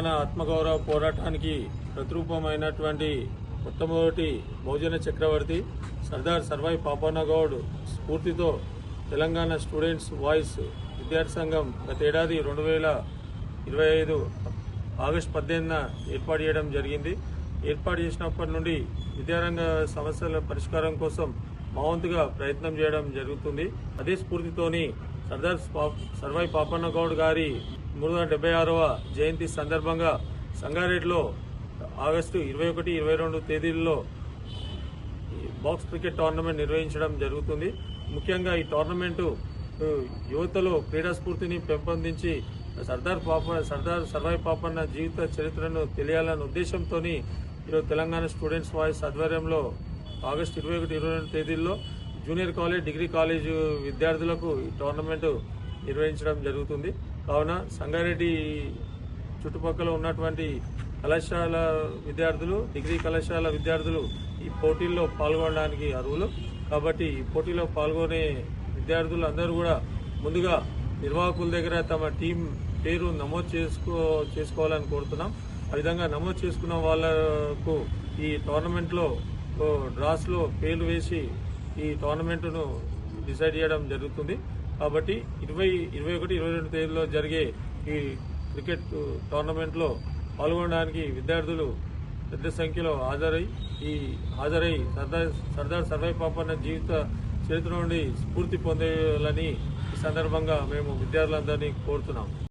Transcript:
తెలంగాణ ఆత్మగౌరవ పోరాటానికి ప్రతిరూపమైనటువంటి మొట్టమొదటి బహుజన చక్రవర్తి సర్దార్ సర్వాయి పాపన్న గౌడ్ స్ఫూర్తితో తెలంగాణ స్టూడెంట్స్ వాయిస్ విద్యార్థి సంఘం గతేడాది 2025 ఆగస్టు 18న ఏర్పాటు చేయడం జరిగింది. ఏర్పాటు చేసినప్పటి నుండి విద్యారంగ సమస్యల పరిష్కారం కోసం మా వంతుగా ప్రయత్నం చేయడం జరుగుతుంది. అదే స్ఫూర్తితోని సర్దార్ సర్వాయి పాపన్న గౌడ్ గారి 376వ జయంతి సందర్భంగా సంగారెడ్డిలో ఆగస్టు 21, 22 తేదీల్లో బాక్స్ క్రికెట్ టోర్నమెంట్ నిర్వహించడం జరుగుతుంది. ముఖ్యంగా ఈ టోర్నమెంటు యువతలో క్రీడా స్ఫూర్తిని పెంపొందించి సర్దార్ సర్వాయి పాపన్న జీవిత చరిత్రను తెలియాలన్న ఉద్దేశంతో ఈరోజు తెలంగాణ స్టూడెంట్స్ వాయిస్ ఆధ్వర్యంలో ఆగస్టు 21, 22 తేదీల్లో జూనియర్ కాలేజ్, డిగ్రీ కాలేజ్ విద్యార్థులకు ఈ టోర్నమెంటు నిర్వహించడం జరుగుతుంది. కావున సంగారెడ్డి చుట్టుపక్కల ఉన్నటువంటి కళాశాల విద్యార్థులు, డిగ్రీ కళాశాల విద్యార్థులు ఈ పోటీల్లో పాల్గొనడానికి అర్హులు. కాబట్టి ఈ పోటీలో పాల్గొనే విద్యార్థులు అందరూ కూడా ముందుగా నిర్వాహకుల దగ్గర తమ టీం పేరు నమోదు చేసుకోవాలని కోరుతున్నాం. ఆ విధంగా నమోదు చేసుకున్న వాళ్లకు ఈ టోర్నమెంట్లో డ్రాస్లో పేర్లు వేసి ఈ టోర్నమెంటును డిసైడ్ చేయడం జరుగుతుంది. కాబట్టి 20, 21, 22 తేదీలో జరిగే ఈ క్రికెట్ టోర్నమెంట్లో పాల్గొనడానికి విద్యార్థులు పెద్ద సంఖ్యలో హాజరై సర్దార్ సర్వాయి పాపన్న జీవిత చరిత్ర నుండి స్ఫూర్తి పొందాలని ఈ సందర్భంగా మేము విద్యార్థులందరినీ కోరుతున్నాం.